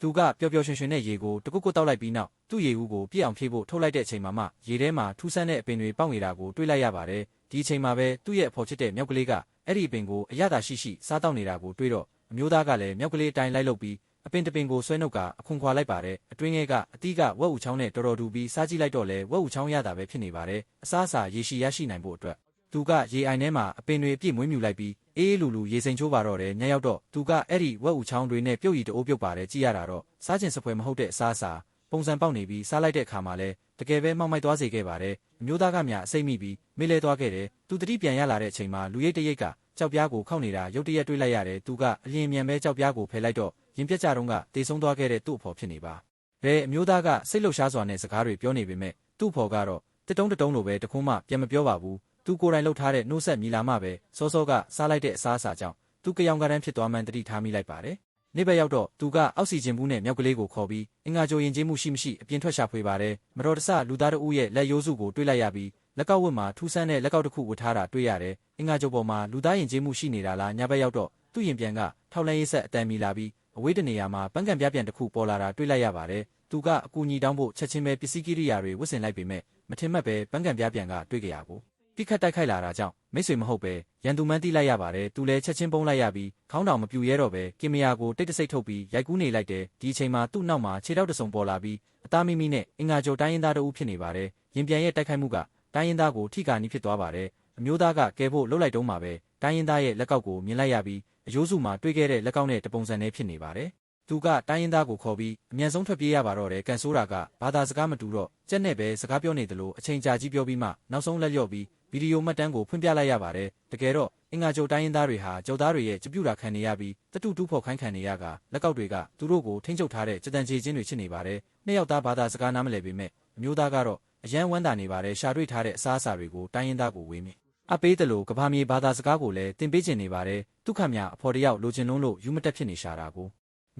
သူကပျော်ပျော်ရွှင်ရွှင်နဲ့ရေကိုတကုတ်ကုတ်တောက်လိုက်ပြီးနောက်သူ့ရေဦးကိုပြည့်အောင်ဖြည့်ဖို့ထုတ်လိုက်တဲ့အချိန်မှာရေထဲမှာထူးဆန်းတဲ့အပင်တွေပေါက်နေတာကိုတွေ့လိုက်ရပါတယ်ဒီအချိန်မှာပဲသူ့ရဲ့အဖော်ချစ်တဲ့မြောက်ကလေးကအဲ့ဒီအပင်ကိုအရသာရှိစားတောက်နေတာကိုတွေ့တော့အမျိုးသားကလည်းမြောက်ကလေးအတိုင်းလိုက်လုပ်ပြီးအပင်တပင်ကိုဆွဲနှုတ်ကအခွန်ခွာလိုက်ပါတယ်အတွင်းထဲကအသီးကဝက်ဥချောင်းနဲ့တော်တော်တူပြီးစားကြည့်လိုက်တော့လဲဝက်ဥချောင်းရတာပဲဖြစ်နေပါတယ်အစားအစာရေရှည်ရရှိနိုင်ဖို့အတွက်သူကရေအိုင်ထဲမှာအပင်တွေအပြည့်မွေးမြူလိုက်ပြီးအေးလူလူရေစိမ်ချိုးပါတော့တယ်ညရောက်တော့သူကအဲ့ဒီဝက်ဥချောင်းတွေနဲ့ပြုတ်ရီတအိုးပြုတ်ပါတယ်ကြည့်ရတာတော့စားကျင်စပွဲမဟုတ်တဲ့အစားအစာပုံစံပေါက်နေပြီးစားလိုက်တဲ့အခါမှာလဲတကယ်ပဲမှောက်မိုက်သွားစေခဲ့ပါတယ်အမျိုးသားကမြအစိမ့်မိပြီးမေးလဲသွားခဲ့တယ်သူတတိပြန်ရလာတဲ့အချိန်မှာလူရိတ်တရိတ်ကကြောက်ပြားကိုခောက်နေတာရုတ်တရက်တွေ့လိုက်ရတယ်သူကအလျင်မြန်ပဲကြောက်ပြားကိုဖယ်လိုက်တော့ရင်ပြက်ကြတော့ကတေဆုံးသွားခဲ့တဲ့သူ့အဖော်ဖြစ်နေပါဘယ်အမျိုးသားကစိတ်လှုပ်ရှားစွာနဲ့စကားတွေပြောနေပေမဲ့သူ့ဖော်ကတော့တစ်တုံးလိုပဲတခွန်းမှပြန်မပြောပါဘူးသူကိုယ်တိုင်လှုပ်ထားတဲ့နှုတ်ဆက်မြည်လာမှပဲစောကစားလိုက်တဲ့အစားအစာကြောင့်သူကြောင်ကရမ်းဖြစ်သွားမှန်းတတိထားမိလိုက်ပါတယ်နေ့ဘက်ရောက်တော့သူကအောက်ဆီဂျင်ဘူးနဲ့မြောက်ကလေးကိုခေါ်ပြီးအင်္ဂါကြိုရင်ကျေးမှုရှိမရှိအပြင်ထွက်ရှာဖွေပါတယ်မတော်တဆလူသားတဦးရဲ့လက်ရိုးစုကိုတွေ့လိုက်ရပြီးလက်ကောက်ဝတ်မှာထူးဆန်းတဲ့လက်ကောက်တစ်ခုဝတ်ထားတာတွေ့ရတယ်အင်္ဂါကြိုပေါ်မှာလူသားရင်ကျေးမှုရှိနေတာလားညဘက်ရောက်တော့သူ့ရင်ပြန်ကထောက်လန်းရေးဆက်အတန်မီလာပြီးအဝေးတနေရာမှာပန်းကန်ပြပြန်တစ်ခုပေါ်လာတာတွေ့လိုက်ရပါတယ်သူကအကူအညီတောင်းဖို့ချက်ချင်းပဲပစ္စည်းကိရိယာတွေဝတ်ဆင်လိုက်ပေမဲ့မထင်မှတ်ပဲပန်းကန်ပြပြန်ကတွေ့ကြရကိုပြစ်ခတ်တိုက်ခိုက်လာတာကြောင့်မိတ်ဆွေမဟုတ်ပဲရန်သူမှန်းသိလိုက်ရပါတယ်သူလည်းချက်ချင်းပုံးလိုက်ရပြီးခေါင်းတောင်မပြူရဲတော့ပဲကင်မရာကိုတိတ်တဆိတ်ထုတ်ပြီးရိုက်ကူးနေလိုက်တယ်ဒီအချိန်မှာသူ့နောက်မှာခြေထောက်တစုံပေါ်လာပြီးအသားမိမိနဲ့အင်္ဂါကြိုတိုင်းရင်းသားတဦးဖြစ်နေပါတယ်ရင်ပြန်ရဲ့တိုက်ခိုက်မှုကတိုင်းရင်းသားကိုထိကာနီးဖြစ်သွားပါတယ်အမျိုးသားကကဲဖို့လှုပ်လိုက်တုံးမှာပဲတိုင်းရင်းသားရဲ့လက်ကောက်ကိုမြင်လိုက်ရပြီးအယိုးစုမှာတွေ့ခဲ့တဲ့လက်ကောက်နဲ့တပုံစံနဲ့ဖြစ်နေပါတယ်သူကတိုင်းရင်းသားကိုခေါ်ပြီးအမြန်ဆုံးထွက်ပြေးရပါတော့တယ်ကန်ဆိုးတာကဘာသာစကားမတူတော့ကြက်နဲ့ပဲစကားပြောနေတယ်လို့အချိန်ကြာကြီးပြောပြီးမှနောက်ဆုံးလက်လျော့ပြီးဗီဒီယိုမှတ်တမ်းကိုဖွင့်ပြလိုက်ရပါတယ်တကယ်တော့အင်္ဂါကြိုတိုင်းရင်းသားတွေဟာကျုပ်သားတွေရဲ့ကြပြူတာခံနေရပြီးတတူတူဖော်ခိုင်းခံနေရကလက်ကောက်တွေကသူတို့ကိုထိန်းချုပ်ထားတဲ့ကြတန်ချေချင်းတွေဖြစ်နေပါတယ်နှစ်ယောက်သားဘာသာစကားနားမလည်ပေမဲ့အမျိုးသားကတော့အရန်ဝမ်းသာနေပါတယ်ရှာတွေ့ထားတဲ့အစားအစာတွေကိုတိုင်းရင်းသားကိုဝေးမိအပေးတယ်လို့ကဘာမြေဘာသာစကားကိုလည်းတင်ပေးချင်နေပါတယ်ဒုက္ခမြအဖော်တယောက်လိုချင်လုံးလို့ယူမတက်ဖြစ်နေရှာတာကို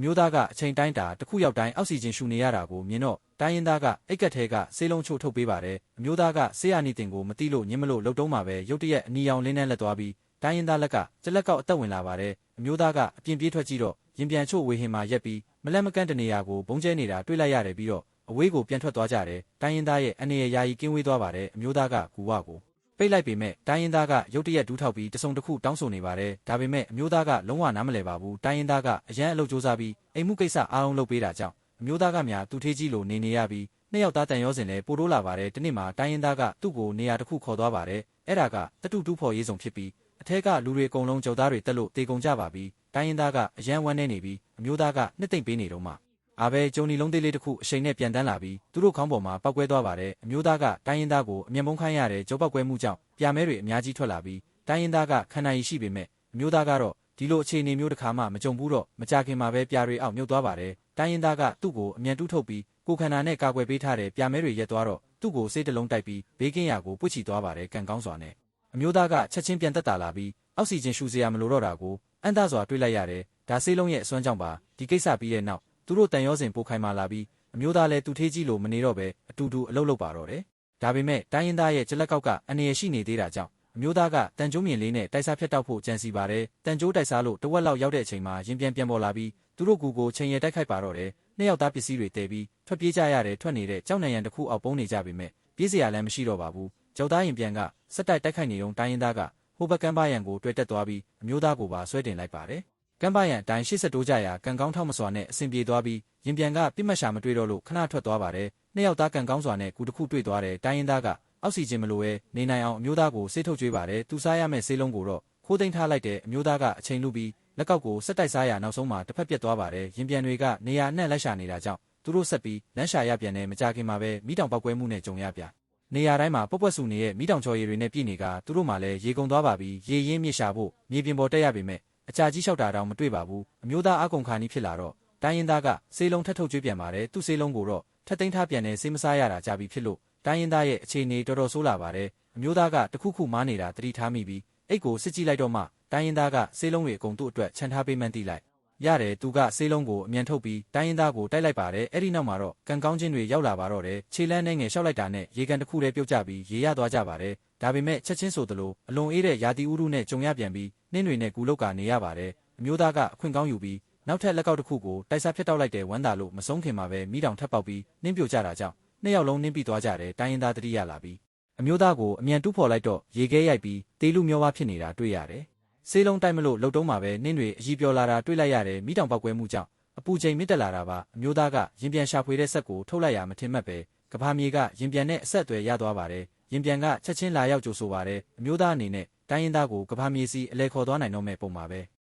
မျိုးသားကအချိန်တိုင်းတာတစ်ခုရောက်တိုင်းအောက်ဆီဂျင်ရှူနေရတာကိုမြင်တော့တိုင်းရင်းသားကအိတ်ကက်ထဲကဆေးလုံးချို့ထုတ်ပေးပါတယ်အမျိုးသားကဆေးရနီတင်ကိုမတိလို့ညင်မလို့လှုပ်တုံးမှာပဲရုတ်တရက်အနီရောင်လင်းနှန်းလက်သွားပြီးတိုင်းရင်းသားလက်ကကြက်လက်ကောက်အသက်ဝင်လာပါတယ်အမျိုးသားကအပြင်ပြေးထွက်ကြည့်တော့ရင်ပြန်ချို့ဝေဟင်မှာရက်ပြီးမလက်မကန့်တနေရာကိုဘုံကျဲနေတာတွေ့လိုက်ရတယ်ပြီးတော့အဝေးကိုပြန်ထွက်သွားကြတယ်တိုင်းရင်းသားရဲ့အနေရယာယီကင်းဝေးသွားပါတယ်အမျိုးသားကကူဝကိုပိတ်လိုက်ပေမဲ့တိုင်းရင်းသားကရုတ်တရက်ဒူးထောက်ပြီးတစုံတစ်ခုတောင်းဆိုနေပါတယ်ဒါပေမဲ့အမျိုးသားကလုံးဝနားမလည်ပါဘူးတိုင်းရင်းသားကအရန်အလုပ်စူးစမ်းပြီးအိမ်မှုကိစ္စအားလုံးလုပ်ပေးတာကြောင့်အမျိုးသားကများသူထေးကြီးလိုနေရပြီးနှစ်ယောက်သားတန်ရောစင်လဲပိုတိုးလာပါတယ်ဒီနေ့မှာတိုင်းရင်းသားကသူ့ကိုနေရာတစ်ခုခေါ်သွားပါတယ်အဲ့ဒါကတတူတူဖော်ရေးဆောင်ဖြစ်ပြီးအထက်ကလူတွေအကုန်လုံးကြောက်သားတွေတက်လို့တေကုန်ကြပါပြီတိုင်းရင်းသားကအရန်ဝမ်းနေနေပြီးအမျိုးသားကနှစ်သိမ့်ပေးနေတော့မှအားပဲကျုံနီလုံးသေးလေးတစ်ခုအရှိန်နဲ့ပြန်တန်းလာပြီးသူတို့ခေါင်းပေါ်မှာပောက်ကွဲသွားပါတယ်အမျိုးသားကတိုင်းရင်းသားကိုအမျက်မုန်းခိုင်းရတဲ့ကြောပောက်ကွဲမှုကြောင့်ပြာမဲတွေအများကြီးထွက်လာပြီးတိုင်းရင်းသားကခန္ဓာရည်ရှိပေမဲ့အမျိုးသားကတော့ဒီလိုအခြေအနေမျိုးတစ်ခါမှမကြုံဘူးတော့မကြခင်မှာပဲပြာတွေအောက်မြုပ်သွားပါတယ်တိုင်းရင်းသားကသူ့ကိုအမြန်တူးထုတ်ပြီးကိုခန္ဓာနဲ့ကာကွယ်ပေးထားတဲ့ပြာမဲတွေရက်သွားတော့သူ့ကိုစိတ်တလုံးတိုက်ပြီးဘေးကင်းရာကိုပွတ်ချီသွားပါတယ်ကန်ကောင်းစွာနဲ့အမျိုးသားကချက်ချင်းပြန်တက်တာလာပြီးအောက်ဆီဂျင်ရှူစရာမလိုတော့တာကိုအန်တစွာတွေးလိုက်ရတယ်ဒါဆေးလုံးရဲ့အစွမ်းကြောင့်ပါဒီကိစ္စပြီးတဲ့နောက်သူတို့တန်ရောစင်ပိုခိုင်မာလာပြီးအမျိုးသားလည်းသူထေးကြီးလိုမနေတော့ပဲအတူတူအလုပ်လုပ်ပါတော့တယ်ဒါပေမဲ့တိုင်းရင်းသားရဲ့ကြလက်ကောက်ကအန္တရာယ်ရှိနေသေးတာကြောင့်အမျိုးသားကတန်ကျိုးမြင်လေးနဲ့တိုက်စားဖြတ်တောက်ဖို့ကြံစီပါတယ်တန်ကျိုးတိုက်စားလို့တဝက်လောက်ရောက်တဲ့အချိန်မှာရင်ပြန်ပေါ်လာပြီးသူတို့ကူကိုချိန်ရတိုက်ခိုက်ပါတော့တယ်နှစ်ယောက်သားပစ္စည်းတွေတဲပြီးထွက်ပြေးကြရတယ်ထွက်နေတဲ့ကြောက်နံရံတစ်ခုအောက်ပုံးနေကြပေမဲ့ပြေးစရာလည်းမရှိတော့ပါဘူးကြောက်သားရင်ပြန်ကစက်တိုက်ခိုက်နေတော့တိုင်းရင်းသားကဟိုဘက်ကမ်းပါရံကိုတွေ့တက်သွားပြီးအမျိုးသားကိုပါဆွဲတင်လိုက်ပါတယ်ကမ်းပါရံအတိုင်းရှေ့ဆက်တိုးကြရာကန်ကောင်းထောက်မစွာနဲ့အစဉ်ပြေသွားပြီးရင်ပြန်ကပြစ်မှတ်ရှာမတွေ့တော့လို့ခဏထွက်သွားပါတယ်နှစ်ယောက်သားကန်ကောင်းစွာနဲ့ကူတစ်ခုတွေ့သွားတယ်တိုင်းရင်းသားကအောက်ဆီဂျင်မလိုပဲနေနိုင်အောင်အမျိုးသားကိုဆေးထုတ်ကျွေးပါတယ်သူစားရမယ့်ဆေးလုံးကိုတော့ခိုးသိမ်းထားလိုက်တဲ့အမျိုးသားကအချိန်လူပြီးလက်ကောက်ကိုစက်တိုက်စားရနောက်ဆုံးမှာတစ်ဖက်ပြက်သွားပါတယ်ရင်ပြန်တွေကနေရာအနှံ့လက်ရှာနေတာကြောင့်သူတို့ဆက်ပြီးလမ်းရှာရပြန်နေမကြခင်မှာပဲမိတောင်ပောက်ကွဲမှုနဲ့ကြုံရပြနေရာတိုင်းမှာပွက်ပွက်ဆူနေတဲ့မိတောင်ချော်ရည်တွေနဲ့ပြည်နေကသူတို့မှလည်းရေကုန်သွားပါပြီးရေရင်းမြေရှာဖို့မြေပြင်ပေါ်တက်ရပေမဲ့အကြာကြီးလျှောက်တာတောင်မတွေ့ပါဘူးအမျိုးသားအကုန်ခါနီးဖြစ်လာတော့တိုင်းရင်းသားကဆေးလုံးထပ်ထုတ်ကျွေးပြန်ပါတယ်သူ့ဆေးလုံးကိုတော့ထပ်သိမ်းထားပြန်နေဆေးမစားရတာကြပြီဖြစ်လို့တိုင်းရင်းသားရဲ့အခြေအနေတော်တော်ဆိုးလာပါတယ်အမျိုးသားကတခုခုမားနေတာတတိထားမိပြီးအိတ်ကိုစစ်ကြည့်လိုက်တော့မှတိုင်းရင်းသားကဆေးလုံးတွေအကုန်သူ့အတွက်ခြံထားပေးမှန်းသိလိုက်ရတယ်သူကဆေးလုံးကိုအမြန်ထုတ်ပြီးတိုင်းရင်းသားကိုတိုက်လိုက်ပါတယ်အဲ့ဒီနောက်မှာတော့ကန်ကောင်းချင်းတွေရောက်လာပါတော့တယ်ခြေလန်းနဲ့ငယ်လျှောက်လိုက်တာနဲ့ရေကန်တစ်ခုတည်းပြုတ်ကျပြီးရေရသွားကြပါတယ်ဒါပေမဲ့ချက်ချင်းဆိုသလိုအလွန်အေးတဲ့ရာသီဥတုနဲ့ကြုံရပြန်ပြီးနှင်းတွေနဲ့ကူလောက်ကနေရပါတယ်အမျိုးသားကအခွင့်ကောင်းယူပြီး နောက်ထပ်လက်ကောက်တစ်ခုကိုတိုက်စားဖျက်တောက်လိုက်တဲ့ဝမ်းသာလို့မဆုံးခင်မှာပဲမိတောင်ထပ်ပေါက်ပြီးနှင်းပြိုကျတာကြောင့်နှစ်ယောက်လုံးနှင်းပြီးသွားကြတယ်တိုင်းရင်းသားတတိယလာပြီးအမျိုးသားကိုအမြန်တူးဖော်လိုက်တော့ရေခဲရိုက်ပြီးတေးလူမျောပါဖြစ်နေတာတွေ့ရတယ်ဆေးလုံးတိုက်မလို့လှုပ်တုံးမှာပဲနှင်းတွေအကြီးပြောလာတာတွေ့လိုက်ရတယ်မိတောင်ပောက်ကွဲမှုကြောင့်အပူချိန်မြင့်တက်လာတာပါအမျိုးသားကရင်ပြန်ရှာဖွေတဲ့ဆက်ကိုထုတ်လိုက်ရမထင်မှတ်ပဲကဘာမြေကရင်ပြန်နဲ့အဆက်အသွယ်ရသွားပါတယ်ရင်ပြန်ကချက်ချင်းလာရောက်ကြိုဆိုပါတယ်အမျိုးသားအနေနဲ့တိုင်းရင်းသားကိုကဘာမြေစီအလဲခေါ်သွားနိုင်တော့မဲ့ပုံပါပဲ